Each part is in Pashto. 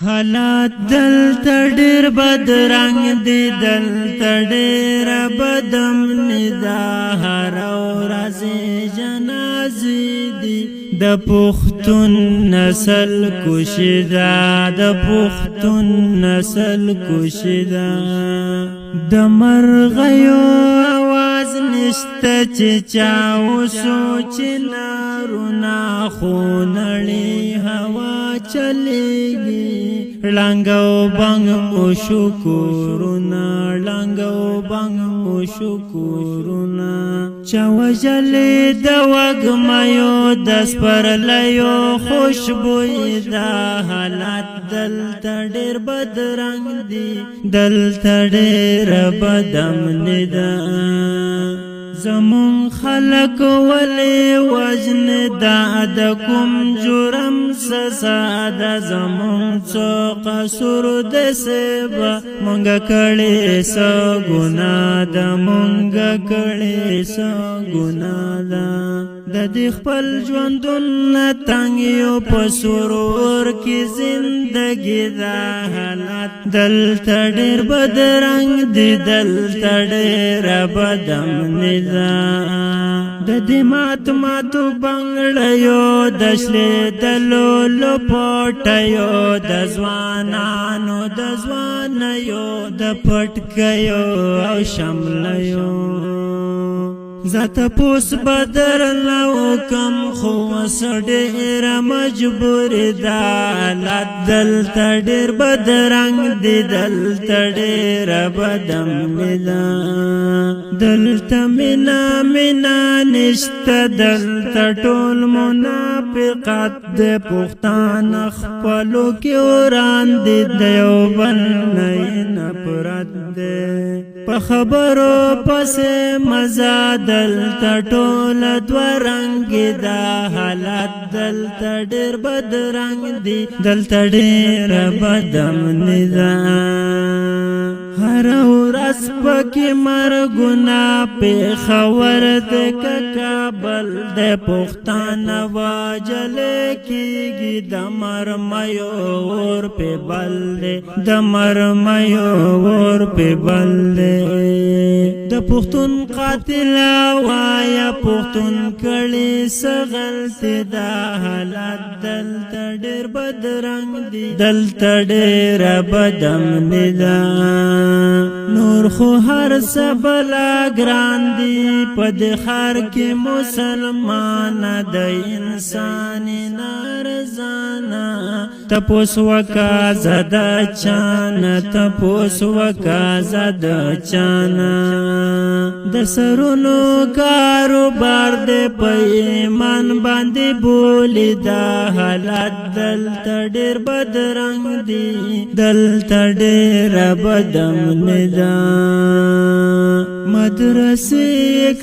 حالات دلته ډېر بدرنګ دي، دلته ډېر بدامن دا هره ورځ جنازې دي. د پښتون نسل کوشیدا، د پښتون نسل کوشیدا. د مرغیو आवाज نشته چې چا وسوچ نارونه خو نړۍ هوا چلیږي. لنګو بنګ مو شکرونه، لنګو بنګ مو شکرونه. چا وجلې د وږمیو د سپرلیو خوشبوی دا حالات دلته ډېر بدرنګ دي، دلته ډېر بدامن ده. زمون خلق ولی وجن دا د کوم جرم سزا زمون څو قصور د سبا مونږ کړي سو ګناه د مونږ کړي سو ګناه ده. د دې خپل ژوندون تنګ یو په سرور کې زندګي دا حالات دلته ډېر بدرنګ دي، دلته ډېر بدامن ده. د دې ماتو بنګړیو د شلې د لولو پټیو د ځوانانو د ځوانیو د پټکیو او شملیو. زاته پوس بدر نو کم خو سړی مجبور دا حالات دلته ډېر بدرنګ دي، دلته ډېر بدامن ده. دلته مینا مینا نشته، دلته ټول منافقت د پښتان خپلو کې وران دي، د یو بل نه نفرت ده. په خبرو پسې مزه دلته ټول دوه رنګ دا حالات دلته ډېر بدرنګ دي، دلته ډېر بدامن ده. هر ورځ پکې مرګونه پېښور د کابل د پښتانه وژلې کېږي. د مرمیو اور پې بل دی، د مرمیو اور پې بل دی. د پښتون قاتل وایا پښتون کړي څه غلطي دا حالات دلته ډېر بدرنګ دي، دلته ډېر بدامن ده. نور خو هر څه بلا ګران دي په دې ښار کې مسلمان د انسان نارضانه. تپوس وکا زده چانه، تپوس وکا زده چانه. د سرونو کاروبار دې په ایمان باندې بولی دا حالات دلته ډېر بدرنګ دي، دلته ډېر بدامن ده. مدرسې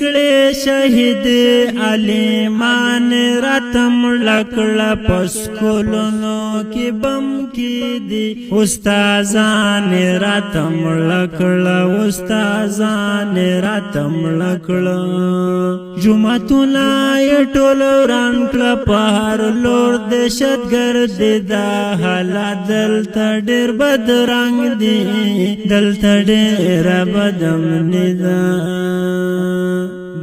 کړې شهید عالمان راتم لکړه په سکولونو کې بم کې دي. استادان راتم لکړه، استادان راتم لکړه. جمعتونه یې ټول وران کړه، په هر لور دهشتګرد دا حالات دلته ډېر بدرنګ دي، دلته ډېر بدامن ده.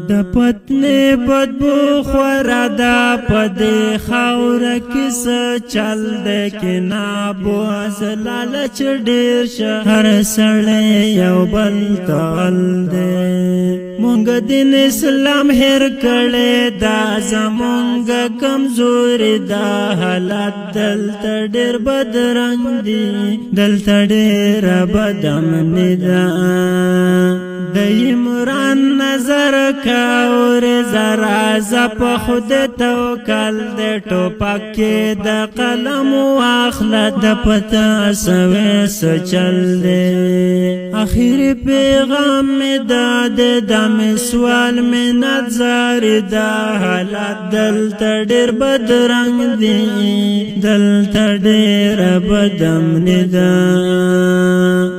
د پتنې بدبو خورا دا په دې خاوره کې څه چل دی کې نابو لالچ ډېر شه. هر سړی یو بل تال دی، مونږ دین اسلام هېر کړی دا زمونږ کمزوري دا حالات دلته ډېر بدرنګ دي، دلته ډېر بدامن ده. د عمران نظر کاور زرا زپ خود توکل د ټوپک کې د قلم واخله د پتا سوي سچل دې. اخیری پیغام می داد دم سوال می نظر دا حالات دلته ډېر بدرنګ دي، دلته ډېر بدامن ده.